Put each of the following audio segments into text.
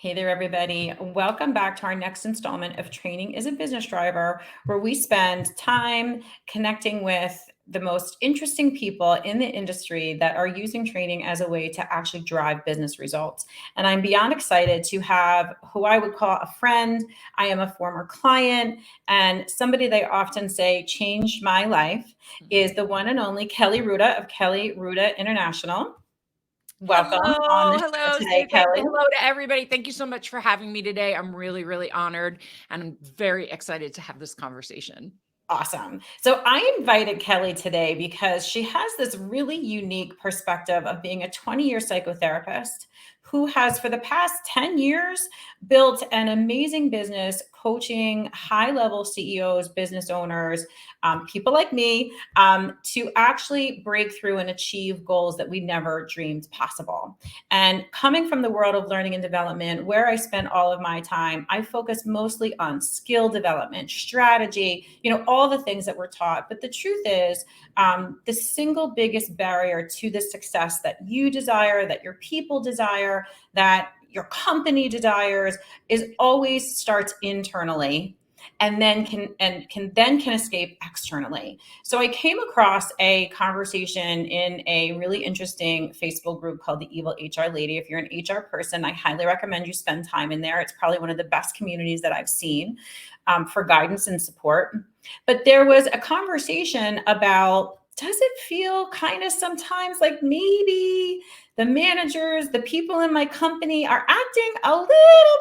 Hey there, everybody. Welcome back to our next installment of Training is a Business Driver, where we spend time connecting with the most interesting people in the industry that are using training as a way to actually drive business results. And I'm beyond excited to have who I would call a friend. I am a former client, and somebody they often say changed my life is the one and only Kelly Ruta of Kelly Ruta International. Welcome on Hello, the show hello, today, Susan. Kelly. Hello to everybody. Thank you so much for having me today. I'm really, really honored and I'm very excited to have this conversation. Awesome. So I invited Kelly today because she has this really unique perspective of being a 20-year psychotherapist who has, for the past 10 years, built an amazing business coaching high level CEOs, business owners, people like me, to actually break through and achieve goals that we never dreamed possible. And coming from the world of learning and development, where I spend all of my time, I focus mostly on skill development, strategy, all the things that we're taught. But the truth is, the single biggest barrier to the success that you desire, that your people desire, that your company desires, is always starts internally and then can escape externally. So I came across a conversation in a really interesting Facebook group called the Evil HR Lady. If you're an HR person, I highly recommend you spend time in there. It's probably one of the best communities that I've seen for guidance and support. But there was a conversation about, does it feel kind of sometimes like maybe the managers, the people in my company are acting a little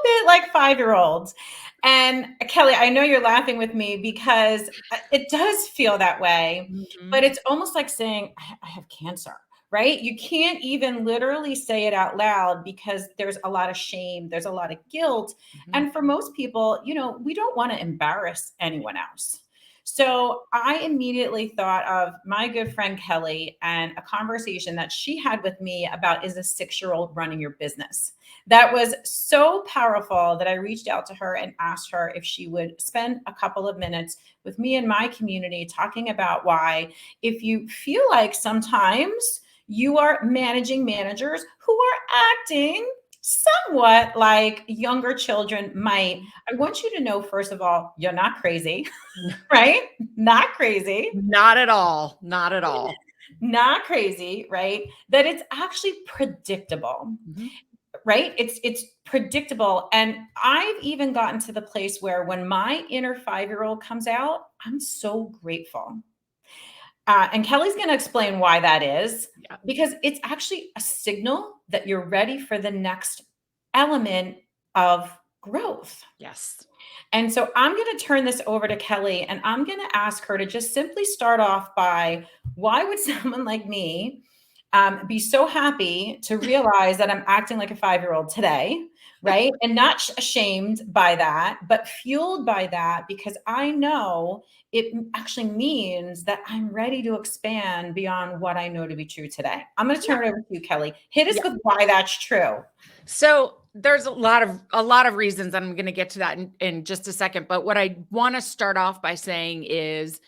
bit like 5-year-olds? And Kelly, I know you're laughing with me because it does feel that way, but Mhm. it's almost like saying, I have cancer, right? You can't even literally say it out loud because there's a lot of shame, there's a lot of guilt. Mhm. And for most people, we don't want to embarrass anyone else. So I immediately thought of my good friend Kelly and a conversation that she had with me about, is a 6-year-old running your business? That was so powerful that I reached out to her and asked her if she would spend a couple of minutes with me and my community talking about why, if you feel like sometimes you are managing managers who are acting somewhat like younger children might, I want you to know, first of all, you're not crazy. Right? Not crazy. Not at all. Not at all. Not crazy, right? That it's actually predictable, Mhm. right? It's predictable. And I've even gotten to the place where when my inner 5-year-old comes out, I'm so grateful. And Kelly's going to explain why that is, Yeah. because it's actually a signal that you're ready for the next element of growth. Yes. And so I'm going to turn this over to Kelly, and I'm going to ask her to just simply start off by, why would someone like me be so happy to realize that I'm acting like a 5-year-old today, right? And not ashamed by that, but fueled by that, because I know it actually means that I'm ready to expand beyond what I know to be true today. I'm going to Yeah. turn it over to you, Kelly. Hit us Yeah. with why that's true. So there's a lot of reasons. I'm going to get to that in just a second. But what I want to start off by saying is,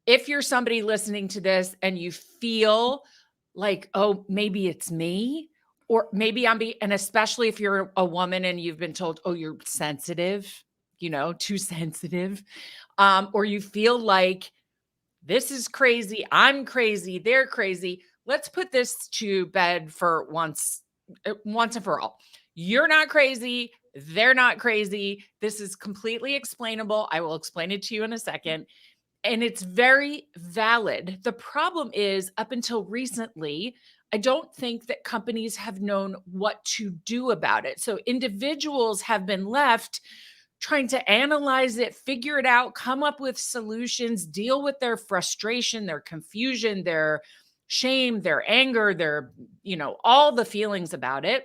if you're somebody listening to this and you feel like, oh, maybe it's me, or maybe and especially if you're a woman and you've been told, oh, you're sensitive, too sensitive, or you feel like this is crazy, I'm crazy, they're crazy. Let's put this to bed for once and for all. You're not crazy. They're not crazy. This is completely explainable. I will explain it to you in a second. And it's very valid. The problem is, up until recently, I don't think that companies have known what to do about it. So individuals have been left trying to analyze it, figure it out, come up with solutions, deal with their frustration, their confusion, their shame, their anger, all the feelings about it.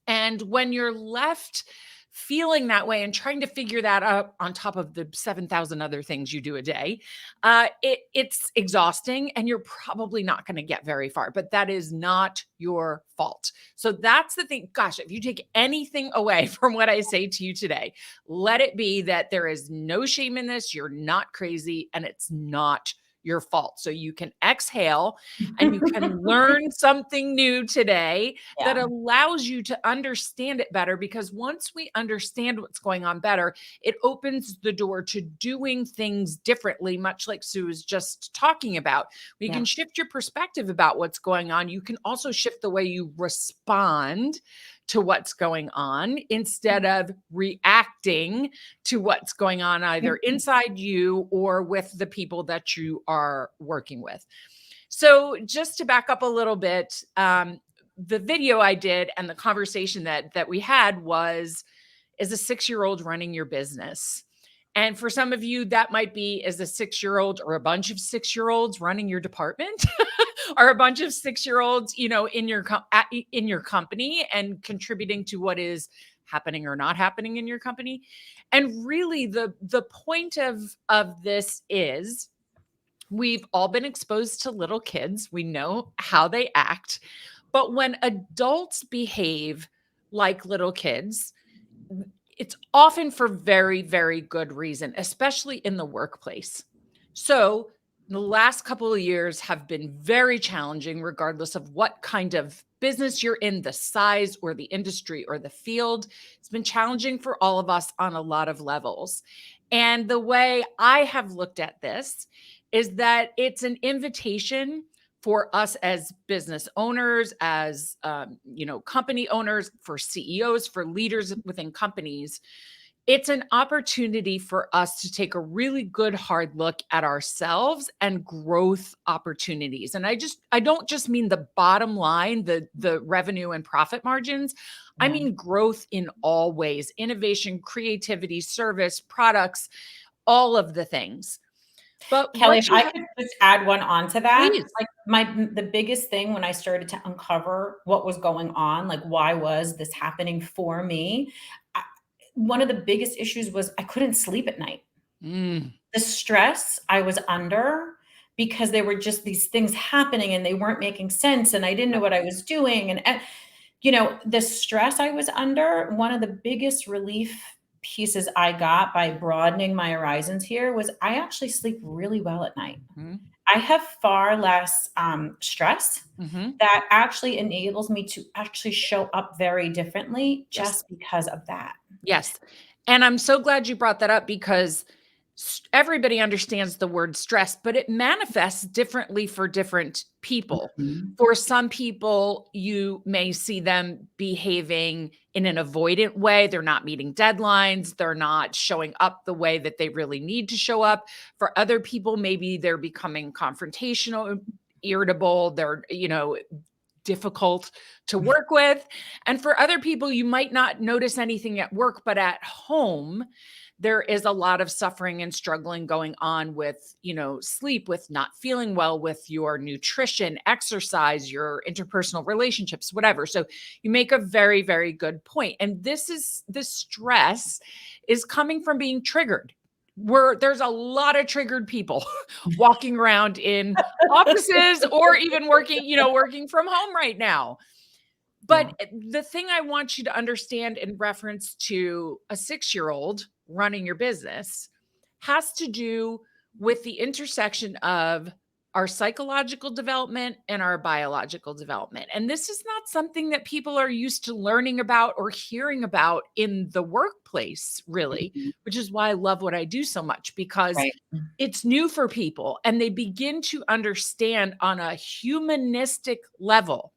And when you're left feeling that way and trying to figure that out on top of the 7,000 other things you do a day, it's exhausting and you're probably not going to get very far, but that is not your fault. So that's the thing. Gosh, if you take anything away from what I say to you today, let it be that there is no shame in this. You're not crazy and it's not your fault. So you can exhale and you can learn something new today that Yeah. allows you to understand it better. Because once we understand what's going on better, it opens the door to doing things differently, much like Sue was just talking about. You can Yeah. shift your perspective about what's going on. You can also shift the way you respond to what's going on instead of reacting to what's going on either inside you or with the people that you are working with. So just to back up a little bit, the video I did and the conversation that we had was, is a 6-year-old running your business? And for some of you, that might be as a 6-year-old or a bunch of 6-year-olds running your department or a bunch of 6-year-olds, in your company and contributing to what is happening or not happening in your company. And really the point of this is, we've all been exposed to little kids. We know how they act. But when adults behave like little kids, it's often for very, very good reason, especially in the workplace. So the last couple of years have been very challenging, regardless of what kind of business you're in, the size or the industry or the field. It's been challenging for all of us on a lot of levels. And the way I have looked at this is that it's an invitation for us as business owners, as company owners, for CEOs, for leaders within companies. It's an opportunity for us to take a really good hard look at ourselves and growth opportunities. And I don't just mean the bottom line, the revenue and profit margins. I Yeah. mean growth in all ways: innovation, creativity, service, products, all of the things. But Kelly, what if you I have, could just add one on to that, please. like the biggest thing when I started to uncover what was going on, like why was this happening for me? I, one of the biggest issues was I couldn't sleep at night. Mm, The stress I was under, because there were just these things happening and they weren't making sense and I didn't know what I was doing. And the stress I was under, one of the biggest relief pieces I got by broadening my horizons here was I actually sleep really well at night. mhm, I have far less stress mhm. that actually enables me to actually show up very differently Yes. just because of that. Yes. And I'm so glad you brought that up, because everybody understands the word stress, but it manifests differently for different people. Mhm. For some people, you may see them behaving in an avoidant way. They're not meeting deadlines. They're not showing up the way that they really need to show up. For other people, maybe they're becoming confrontational, irritable. They're, difficult to work with. And for other people, you might not notice anything at work, but at home, there is a lot of suffering and struggling going on with, sleep, with not feeling well, with your nutrition, exercise, your interpersonal relationships, whatever. So you make a very, very good point. And this stress is coming from being triggered. There's a lot of triggered people walking around in offices or even working from home right now. Yeah. But the thing I want you to understand in reference to a 6-year-old running your business has to do with the intersection of our psychological development and our biological development. And this is not something that people are used to learning about or hearing about in the workplace, really, Mhm. which is why I love what I do so much, because Right. it's new for people and they begin to understand on a humanistic level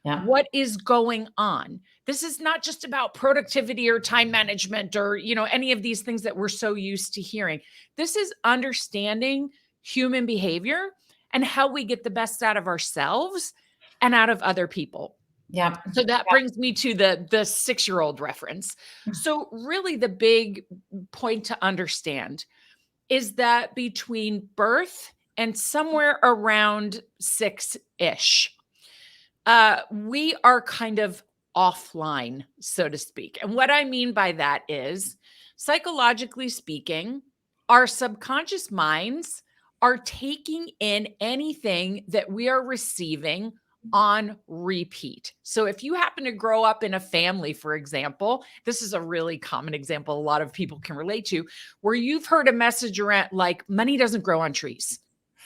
Yeah. what is going on. This is not just about productivity or time management or, any of these things that we're so used to hearing. This is understanding human behavior and how we get the best out of ourselves and out of other people. Yeah. So that brings me to the 6-year-old reference. So really the big point to understand is that between birth and somewhere around 6-ish, we are kind of offline, so to speak. And what I mean by that is, psychologically speaking, our subconscious minds are taking in anything that we are receiving on repeat. So if you happen to grow up in a family, for example, this is a really common example a lot of people can relate to, where you've heard a message around like money doesn't grow on trees.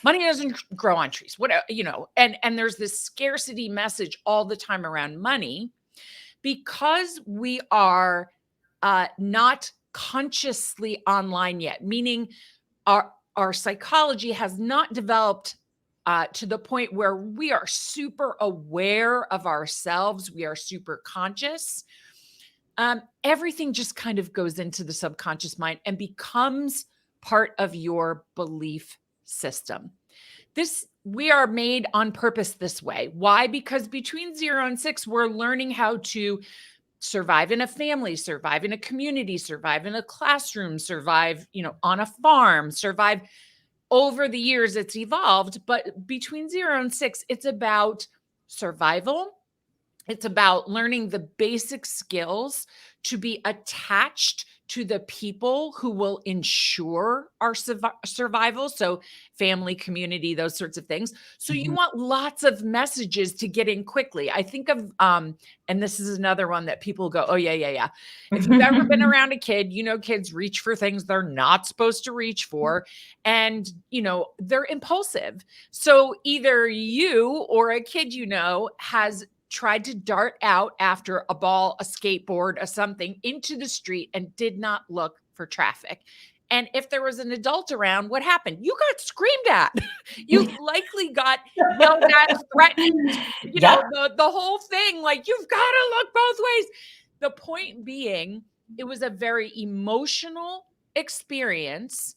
Money doesn't grow on trees. What, and there's this scarcity message all the time around money because we are not consciously online yet, meaning our psychology has not developed to the point where we are super aware of ourselves. We are super conscious. Everything just kind of goes into the subconscious mind and becomes part of your belief system. We are made on purpose this way. Why? Because between 0 and 6, we're learning how to survive in a family, survive in a community, survive in a classroom, survive, on a farm, survive. Over the years, it's evolved, but between 0 and 6, it's about survival. It's about learning the basic skills to be attached to the people who will ensure our survival. So family, community, those sorts of things. So you want lots of messages to get in quickly. I think of, and this is another one that people go, oh yeah, yeah, yeah. If you've ever been around a kid, kids reach for things they're not supposed to reach for. And, they're impulsive. So either you or a kid, has tried to dart out after a ball, a skateboard, a something into the street and did not look for traffic. And if there was an adult around, what happened? You got screamed at. You likely got yelled at, threatened, the whole thing. Like, you've got to look both ways. The point being, it was a very emotional experience,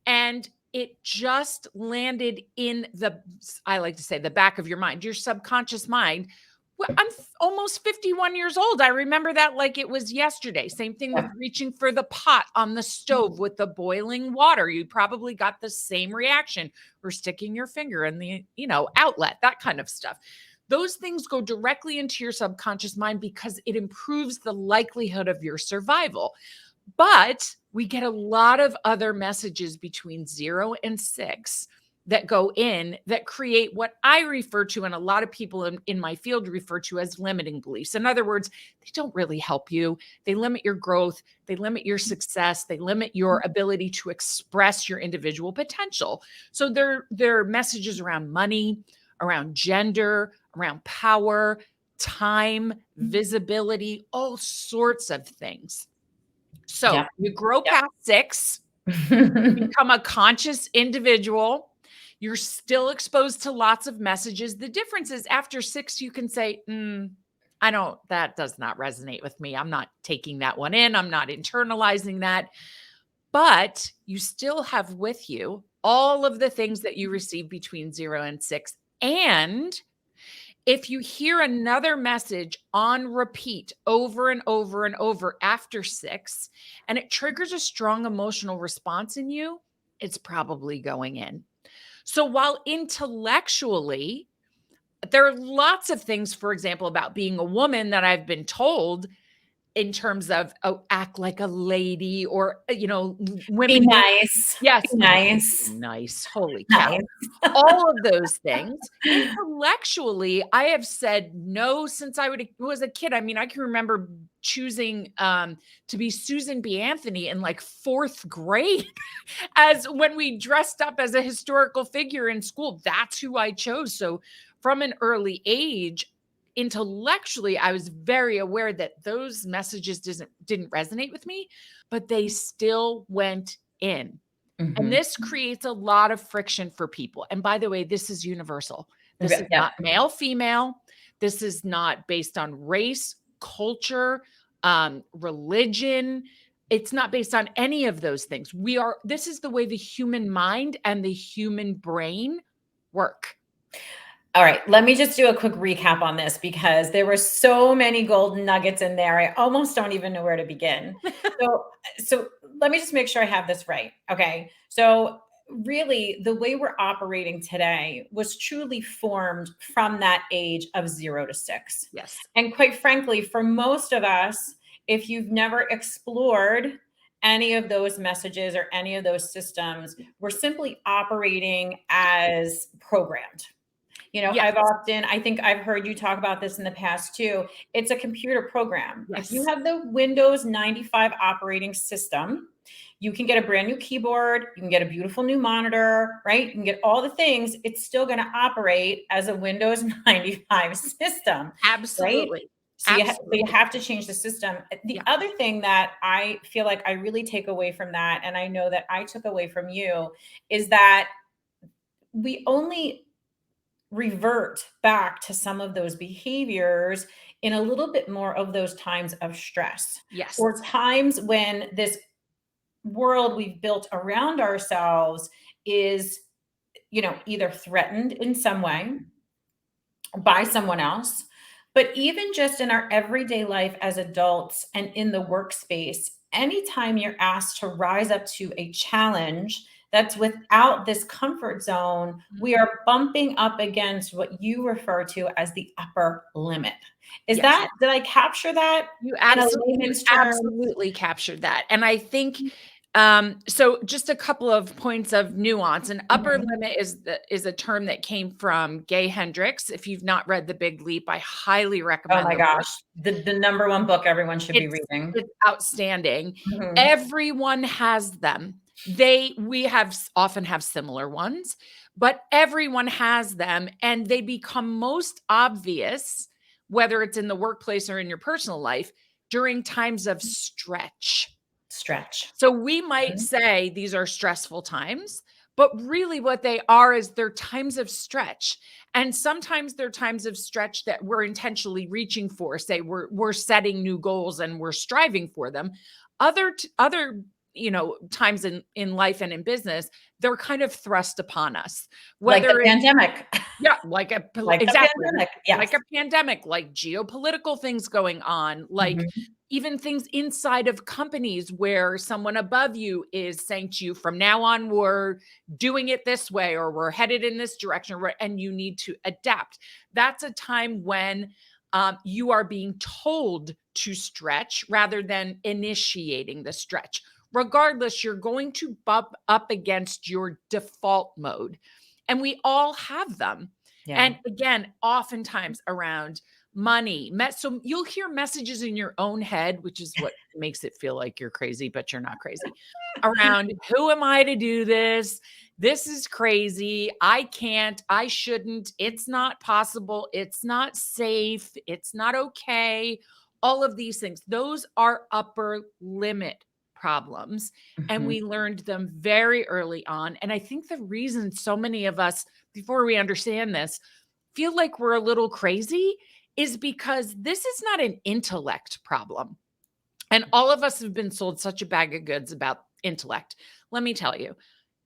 and it just landed in I like to say, the back of your mind, your subconscious mind. Well, I'm almost 51 years old. I remember that like it was yesterday. Same thing with reaching for the pot on the stove with the boiling water. You probably got the same reaction, or sticking your finger in the, outlet, that kind of stuff. Those things go directly into your subconscious mind because it improves the likelihood of your survival. But we get a lot of other messages between 0 and 6 that go in that create what I refer to, and a lot of people in my field refer to, as limiting beliefs. In other words, they don't really help you. They limit your growth. They limit your success. They limit your ability to express your individual potential. So they're messages around money, around gender, around power, time, visibility, all sorts of things. So you grow past 6, become a conscious individual. You're still exposed to lots of messages. The difference is after 6, you can say, that does not resonate with me. I'm not taking that one in. I'm not internalizing that. But you still have with you all of the things that you receive between 0 and 6. And if you hear another message on repeat over and over and over after 6, and it triggers a strong emotional response in you, it's probably going in. So while intellectually, there are lots of things, for example, about being a woman that I've been told in terms of, act like a lady, or, women. Be nice. Yes. Be nice. Nice. Holy cow. Nice. All of those things. Intellectually, I have said no since I was a kid. I mean, I can remember choosing to be Susan B. Anthony in like 4th grade as when we dressed up as a historical figure in school. That's who I chose. So from an early age, intellectually, I was very aware that those messages didn't resonate with me, but they still went in. And this creates a lot of friction for people. And by the way, this is universal. This is not male, female. This is not based on race, culture, religion. It's not based on any of those things. This is the way the human mind and the human brain work. All right, let me just do a quick recap on this because there were so many golden nuggets in there. I almost don't even know where to begin. So let me just make sure I have this right. Okay. So really, the way we're operating today was truly formed from that age of 0 to 6. Yes. And quite frankly, for most of us, if you've never explored any of those messages or any of those systems, we're simply operating as programmed. Yes. I think I've heard you talk about this in the past too. It's a computer program. If you Yes. have the Windows 95 operating system, you can get a brand new keyboard, you can get a beautiful new monitor, right? You can get all the things. It's still going to operate as a Windows 95 system, right? Absolutely. So you Absolutely. have to change the system. The Yeah. other thing that I feel like I really take away from that, and I know that I took away from you, is that we only revert back to some of those behaviors in a little bit more of those times of stress, Yes. or times when this world we've built around ourselves is, either threatened in some way by someone else. But even just in our everyday life as adults and in the workspace, anytime you're asked to rise up to a challenge that's without this comfort zone, we Mhm. are bumping up against what you refer to as the upper limit. Yes. Did I capture that in a You layman's terms? absolutely captured that. And I think, so just a couple of points of nuance. An upper Mhm. limit is a term that came from Gay Hendricks. If you've not read The Big Leap, I highly Oh recommend my the book. gosh, the number one book everyone should be It's reading. it's outstanding. Mhm. Everyone has them. We often have similar ones, but everyone has them, and they become most obvious, whether it's in the workplace or in your personal life, during times of stretch. Stretch. So we might Mhm. say these are stressful times, but really what they are is they're times of stretch. And sometimes they're times of stretch that we're intentionally reaching for. Say we're setting new goals and we're striving for them. Other times in life and in business, they're kind of thrust upon us. Like the Whether it's pandemic. yeah, Like the exactly. pandemic, yes. Like a pandemic, like geopolitical things going on, like Mhm. even things inside of companies where someone above you is saying to you, from now on, we're doing it this way, or we're headed in this direction, and you need to adapt. That's a time when you are being told to stretch rather than initiating the stretch. Regardless, you're going to bump up against your default mode. And we all have them. Yeah. And again, oftentimes around money. So you'll hear messages in your own head, which is what makes it feel like you're crazy, but you're not crazy. Around, who am I to do this? This is crazy. I can't. I shouldn't. It's not possible. It's not safe. It's not okay. All of these things, those are upper limit problems. And Mhm. we learned them very early on. And I think the reason so many of us, before we understand this, feel like we're a little crazy is because this is not an intellect problem. And all of us have been sold such a bag of goods about intellect. Let me tell you,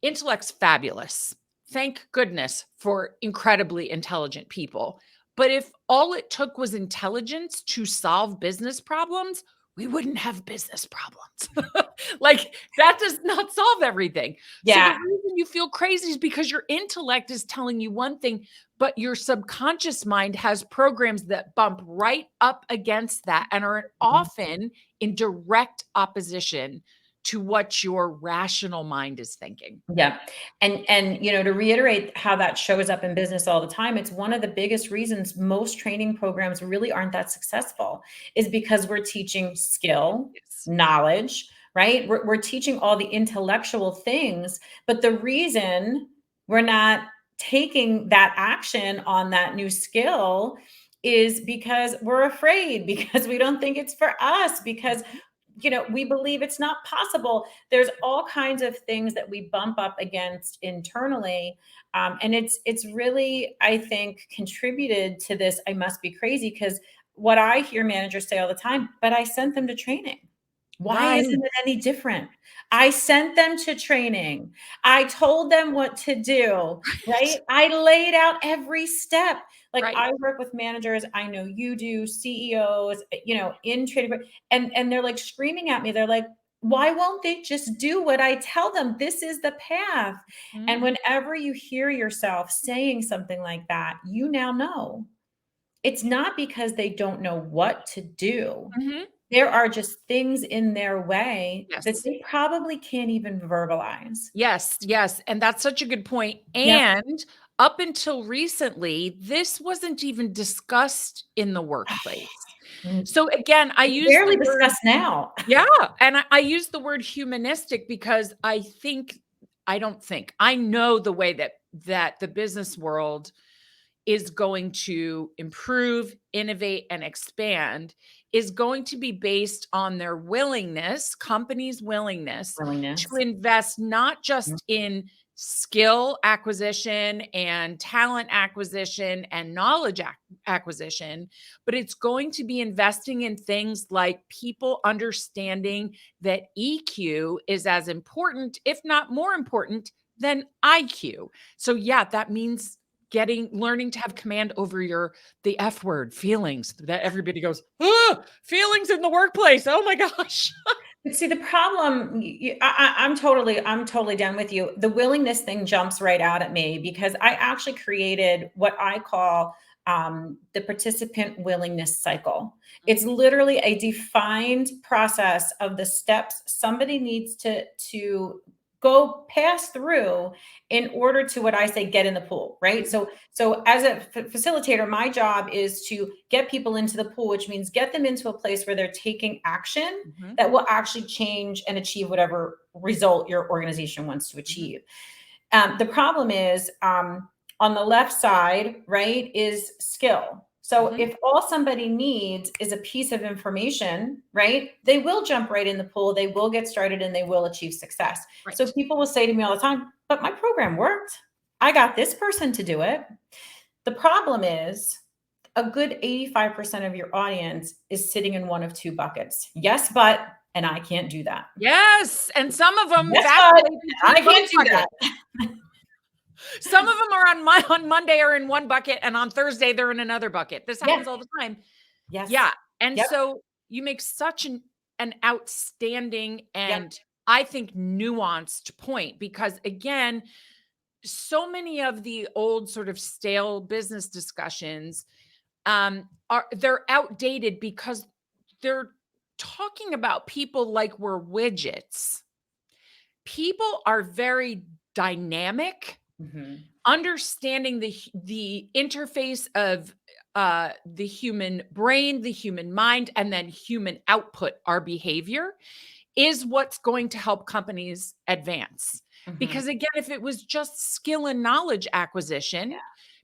intellect's fabulous. Thank goodness for incredibly intelligent people. But if all it took was intelligence to solve business problems, we wouldn't have business problems. Like that does not solve everything. So the Yeah. reason you feel crazy is because your intellect is telling you one thing, but your subconscious mind has programs that bump right up against that and are Mhm. often in direct opposition to what your rational mind is thinking. Yeah. And to reiterate how that shows up in business all the time, it's one of the biggest reasons most training programs really aren't that successful is because we're teaching skill, Yes. knowledge, right? We're teaching all the intellectual things, but the reason we're not taking that action on that new skill is because we're afraid, because we don't think it's for us, because we believe it's not possible. There's all kinds of things that we bump up against internally, and it's really, I think, contributed to this. I must be crazy, because what I hear managers say all the time, but I sent them to training. Why Right. isn't it any different? I sent them to training. I told them what to do, right? I laid out every step. Like, Right. I work with managers, I know you do, CEOs, in training, and they're like screaming at me. They're like, why won't they just do what I tell them? This is the path. And Mhm. whenever you hear yourself saying something like that, you now know it's not because they don't know what to do. Mhm. There are just things in their way that Yes. they probably can't even verbalize. Yes, yes, and that's such a good point, Yep. and up until recently, this wasn't even discussed in the workplace. So again, I use Barely the word, discussed now. yeah, and I use the word humanistic because I know the way that the business world is going to improve, innovate, and expand is going to be based on their willingness, companies' willingness to Willingness. invest not just in skill acquisition and talent acquisition and knowledge acquisition, but it's going to be investing in things like people understanding that EQ is as important, if not more important, than IQ. So yeah, that means learning to have command over the F word, feelings, that everybody goes, oh, feelings in the workplace. Oh my gosh. But see, the problem, I'm totally down with you. The willingness thing jumps right out at me because I actually created what I call the participant willingness cycle. It's literally a defined process of the steps somebody needs to go pass through in order to, what I say, get in the pool, right? So as a facilitator, my job is to get people into the pool, which means get them into a place where they're taking action Mhm. that will actually change and achieve whatever result your organization wants to achieve. The problem is, on the left side, right, is skill. So Mhm. if all somebody needs is a piece of information, right, they will jump right in the pool, they will get started, and they will achieve success. So Right. people will say to me all the time, but my program worked. I got this person to do it. The problem is a good 85% of your audience is sitting in one of two buckets. Yes, but, and I can't do that. Yes. And some of them Yes, but, vacillate and I between both can't do buckets. that. Some of them are on Monday are in one bucket, and on Thursday they're in another bucket. This Yes, happens all the time. yes, Yeah. And yep, so you make such an outstanding yep. and I think nuanced point because again, so many of the old sort of stale business discussions they're outdated because they're talking about people like we're widgets. People are very dynamic, Mhm. understanding the interface of the human brain, the human mind, and then human output, our behavior, is what's going to help companies advance. Mhm. Because again, if it was just skill and knowledge acquisition,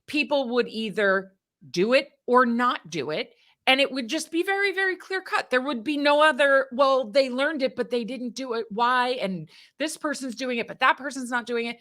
people would either do it or not do it. And it would just be very, very clear cut. There would be no other, well, they learned it, but they didn't do it. Why? And this person's doing it, but that person's not doing it.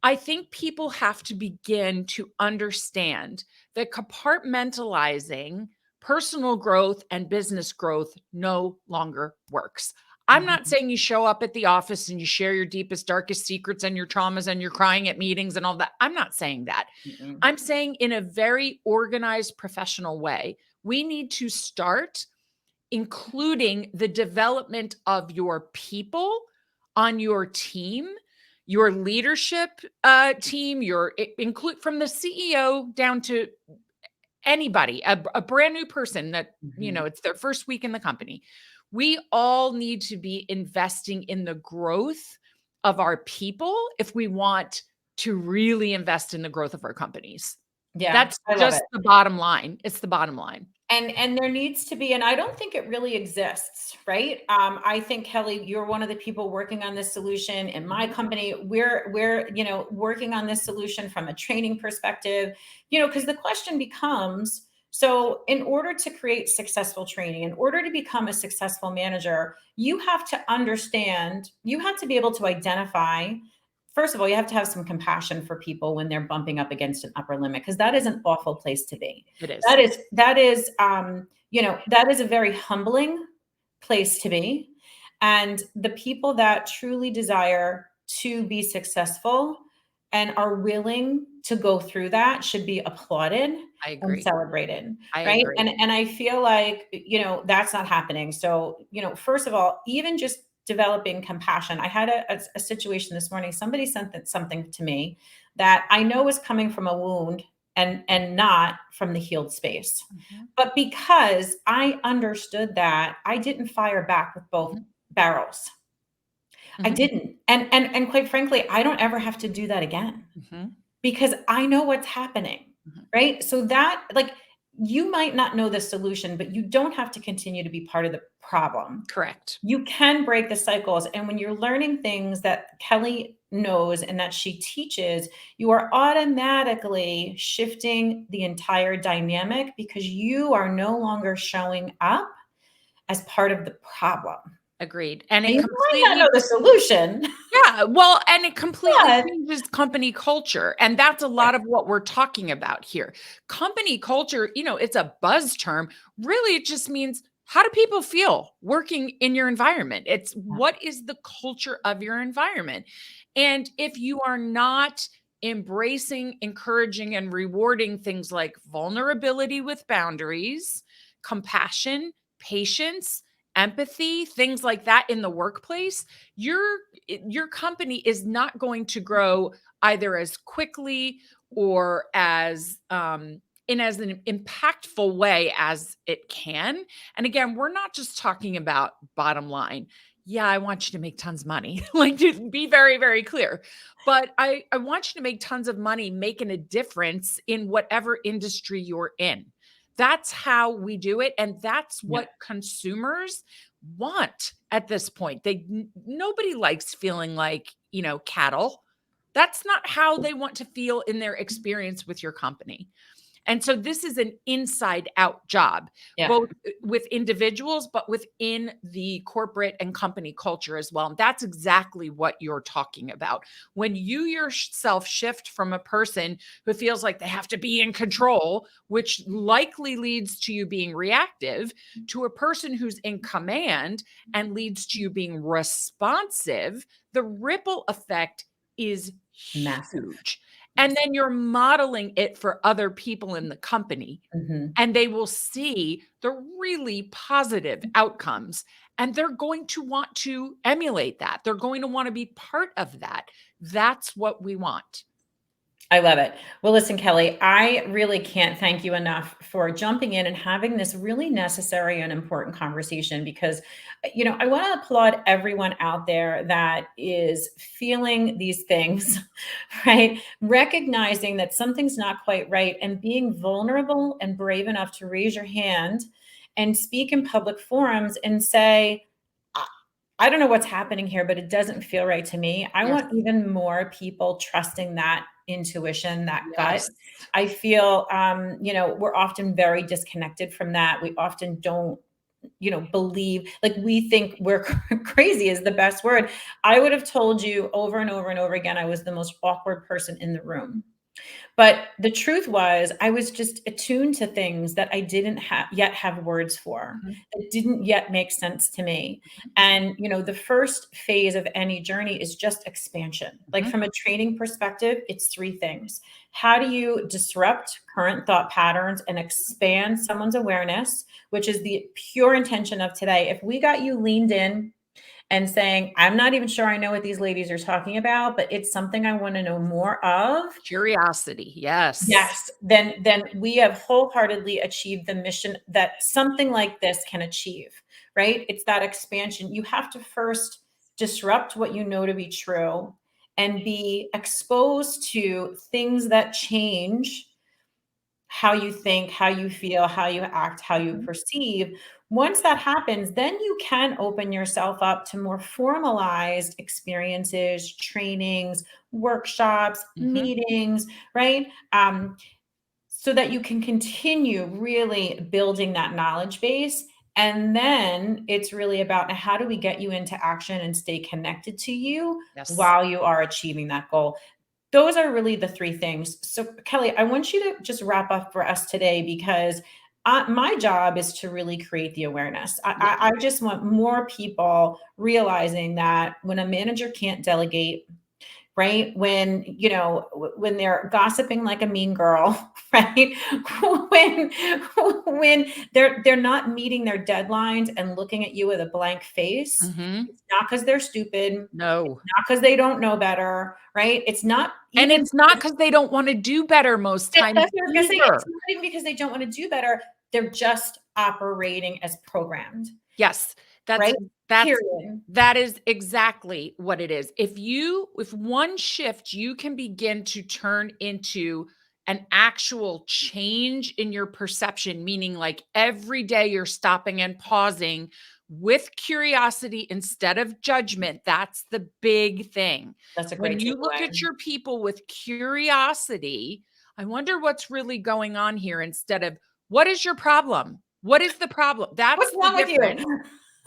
I think people have to begin to understand that compartmentalizing personal growth and business growth no longer works. I'm not Mhm. saying you show up at the office and you share your deepest, darkest secrets and your traumas and you're crying at meetings and all that. I'm not saying that. Mhm. I'm saying in a very organized, professional way, we need to start including the development of your people on your team, your leadership team, include from the CEO down to anybody, a brand new person that, Mhm. it's their first week in the company. We all need to be investing in the growth of our people if we want to really invest in the growth of our companies. Yeah, That's I love just it. the bottom line. It's the bottom line. And there needs to be, and I don't think it really exists, right? I think, Kelly, you're one of the people working on this solution in my Mhm. company. We're working on this solution from a training perspective, because the question becomes, so in order to create successful training, in order to become a successful manager, you have to understand, you have to be able to identify. First of all, you have to have some compassion for people when they're bumping up against an upper limit, because that is an awful place to be. It is. That is a very humbling place to be. And the people that truly desire to be successful and are willing to go through that should be applauded I and agree. celebrated, I right? agree. And I feel like, that's not happening. So, first of all, even just developing compassion. I had a situation this morning. Somebody sent something to me that I know is coming from a wound and not from the healed space. Mhm. But because I understood that, I didn't fire back with both Mhm. barrels. I Mhm. didn't. And quite frankly, I don't ever have to do that again. Mhm. because I know what's happening, Mhm. right? So that, like, you might not know the solution, but you don't have to continue to be part of the problem. Correct. You can break the cycles. And when you're learning things that Kelly knows and that she teaches, you are automatically shifting the entire dynamic because you are no longer showing up as part of the problem. Agreed. And And it you might not know completely the solution. Yeah, well, and it completely But changes company culture, and that's a yeah, lot of what we're talking about here. Company culture, it's a buzz term. Really, it just means how do people feel working in your environment? It's yeah, what is the culture of your environment? And if you are not embracing, encouraging, and rewarding things like vulnerability with boundaries, compassion, patience, empathy, things like that in the workplace, your your company is not going to grow either as quickly or as in as an impactful way as it can. And again, we're not just talking about bottom line. Yeah, I want you to make tons of money. Like, to be very, very clear. But I want you to make tons of money making a difference in whatever industry you're in. That's how we do it. And that's yeah. what consumers want at this point. Nobody likes feeling like, cattle. That's not how they want to feel in their experience with your company. And so this is an inside out job, Yeah. both with individuals, but within the corporate and company culture as well. And that's exactly what you're talking about. When you yourself shift from a person who feels like they have to be in control, which likely leads to you being reactive, to a person who's in command and leads to you being responsive, the ripple effect is Massive. huge. And Yes. then you're modeling it for other people in the company, Mhm. and they will see the really positive outcomes, and they're going to want to emulate that. They're going to want to be part of that. That's what we want. I love it. Well, listen, Kelly, I really can't thank you enough for jumping in and having this really necessary and important conversation because, I want to applaud everyone out there that is feeling these things, right? Recognizing that something's not quite right and being vulnerable and brave enough to raise your hand and speak in public forums and say, I don't know what's happening here, but it doesn't feel right to me. I Yes. want even more people trusting that intuition, that gut. Yes. I feel, we're often very disconnected from that. We often don't, believe, like we think we're crazy is the best word. I would have told you over and over and over again, I was the most awkward person in the room. But the truth was, I was just attuned to things that I didn't yet have words for, Mhm. that didn't yet make sense to me. And, the first phase of any journey is just expansion. Like Mhm. from a training perspective, it's three things. How do you disrupt current thought patterns and expand someone's awareness, which is the pure intention of today? If we got you leaned in and saying, I'm not even sure I know what these ladies are talking about, but it's something I want to know more of. Curiosity. Yes. Yes, then we have wholeheartedly achieved the mission that something like this can achieve, right? It's that expansion. You have to first disrupt what you know to be true and be exposed to things that change how you think, how you feel, how you act, how you Mhm. perceive. Once that happens, then you can open yourself up to more formalized experiences, trainings, workshops, Mhm. meetings, right? So that you can continue really building that knowledge base. And then it's really about how do we get you into action and stay connected to you Yes. while you are achieving that goal. Those are really the three things. So, Kelly, I want you to just wrap up for us today because my job is to really create the awareness. Yeah. I just want more people realizing that when a manager can't delegate, right? When they're gossiping like a mean girl, right? when when they're not meeting their deadlines and looking at you with a blank face, Mhm. it's not because they're stupid, No. not because they don't know better, right? It's not And even it's not because they don't wanna do better most times that's what I was gonna say. It's either. not even because they don't want to do better. They're just operating as programmed. Yes. That's right? that's Period. that is exactly what it is. If one shift you can begin to turn into an actual change in your perception, meaning like every day you're stopping and pausing with curiosity instead of judgment. That's the big thing. That's a When great you look takeaway. at your people with curiosity, I wonder what's really going on here instead of what is your problem? What is the problem? That's What's the wrong with difference, you?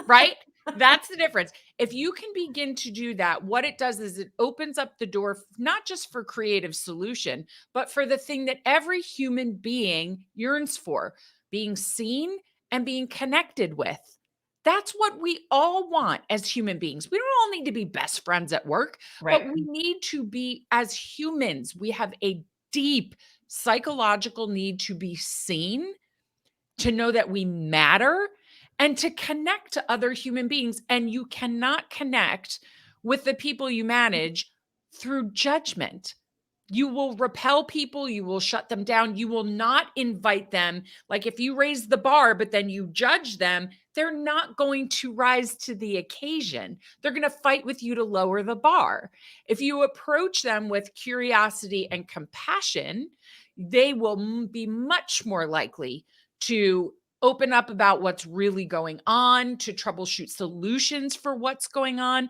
right? That's the difference. If you can begin to do that, what it does is it opens up the door, not just for creative solution, but for the thing that every human being yearns for, being seen and being connected with. That's what we all want as human beings. We don't all need to be best friends at work, but Right. we need to be, as humans, we have a deep psychological need to be seen, to know that we matter, and to connect to other human beings. And you cannot connect with the people you manage through judgment. You will repel people, you will shut them down, you will not invite them. Like if you raise the bar, but then you judge them, they're not going to rise to the occasion. They're going to fight with you to lower the bar. If you approach them with curiosity and compassion, they will be much more likely to open up about what's really going on, to troubleshoot solutions for what's going on.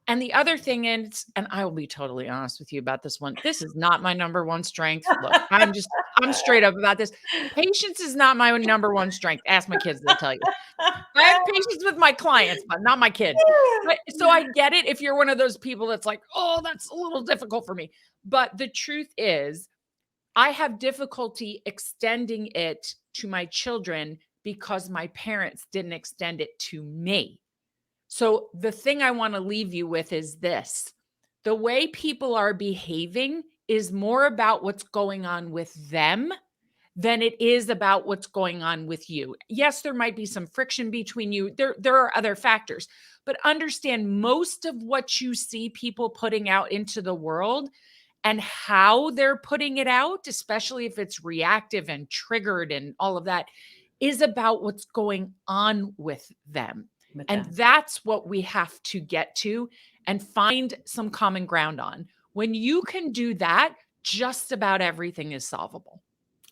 And the other thing is, and I will be totally honest with you about this one. This is not my number one strength. Look, I'm straight up about this. Patience is not my number one strength. Ask my kids, they'll tell you. I have patience with my clients, but not my kids. But so I get it if you're one of those people that's like, oh, that's a little difficult for me. But the truth is, I have difficulty extending it to my children because my parents didn't extend it to me. So the thing I want to leave you with is this: the way people are behaving is more about what's going on with them than it is about what's going on with you. Yes, there might be some friction between you. There are other factors, but understand most of what you see people putting out into the world and how they're putting it out, especially if it's reactive and triggered and all of that, is about what's going on with them. With And them. that's what we have to get to and find some common ground on. When you can do that, just about everything is solvable.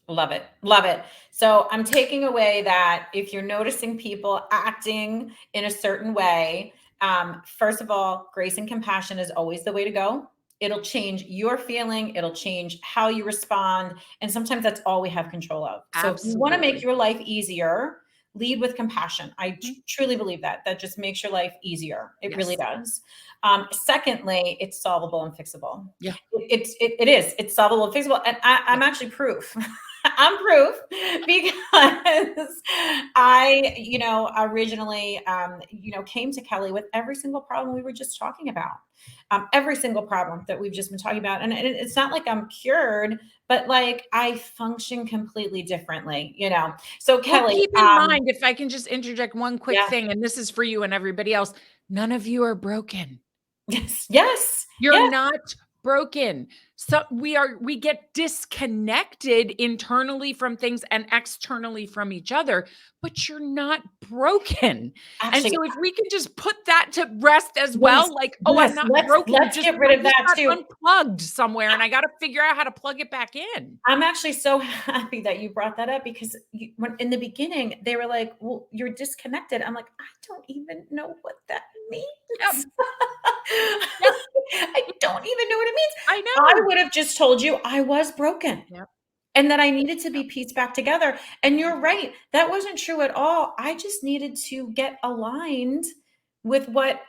Love it. Love it. So I'm taking away that if you're noticing people acting in a certain way, first of all, grace and compassion is always the way to go. It'll change your feeling, it'll change how you respond. And sometimes that's all we have control of. So if you want to make Absolutely. your life easier, lead with compassion. I Mhm. truly believe that. That just makes your life easier. It really Yes. does. Secondly, it's solvable and fixable. Yeah. It is. It's solvable and fixable. And I'm Yeah. actually proof. I'm proof because I, originally, came to Kelly with every single problem we were just talking about. Every single problem that we've just been talking about. And it's not like I'm cured, but like I function completely differently. So Well, Kelly, keep in mind, if I can just interject one quick yeah, thing, and this is for you and everybody else, none of you are broken. yes, yes, You're yes. not broken. So we get disconnected internally from things and externally from each other, but you're not broken. And Actually, so if we can just put that to rest as yes, well, like, oh, I'm yes. not Let's broken, let's just get rid I of just that got too. unplugged somewhere and I got to figure out how to plug it back in. I'm actually so happy that you brought that up because when in the beginning they were like, "Well, you're disconnected." I'm like, "I don't even know what that means." Yep. Yep. I don't even know what it means. I I know. would have just told you I was broken Yep. and that I needed to Yep. be pieced back together. And you're right. That wasn't true at all. I just needed to get aligned with what,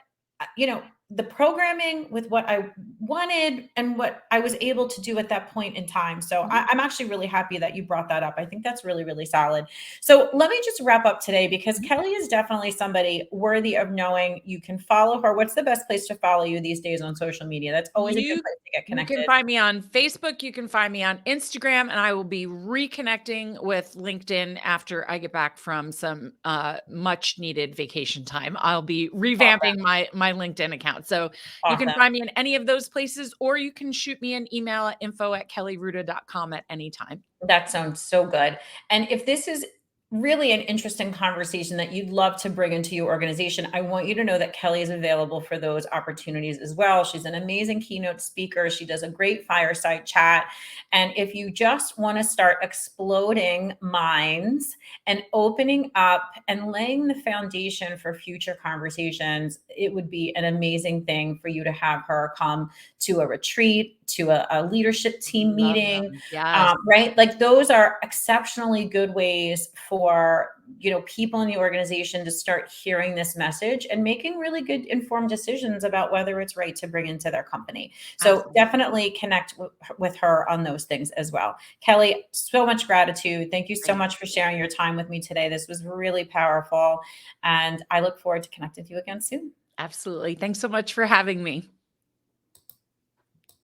the programming, with what I wanted and what I was able to do at that point in time. So Mhm. I'm actually really happy that you brought that up. I think that's really, really solid. So let me just wrap up today because Mhm. Kelly is definitely somebody worthy of knowing. You can follow her. What's the best place to follow you these days on social media? That's always a good You place to get you can connected. find me on Facebook, you can find me on Instagram, and I will be reconnecting with LinkedIn after I get back from some much needed vacation time. I'll be revamping Awesome. my LinkedIn account. So you can Awesome. find me in any of those places, or you can shoot me an email at info@kellyruta.com at any time. That sounds so good. And if this is really an interesting conversation that you'd love to bring into your organization, I want you to know that Kelly is available for those opportunities as well. She's an amazing keynote speaker. She does a great fireside chat. And if you just want to start exploding minds and opening up and laying the foundation for future conversations, it would be an amazing thing for you to have her come to a retreat, to a leadership team Love meeting, them. Yes. right? Like those are exceptionally good ways for, people in the organization to start hearing this message and making really good informed decisions about whether it's right to bring into their company. So Absolutely. definitely connect with her on those things as well. Kelly, so much gratitude. Thank you so Great. much for sharing your time with me today. This was really powerful, and I look forward to connecting with you again soon. Absolutely. Thanks so much for having me.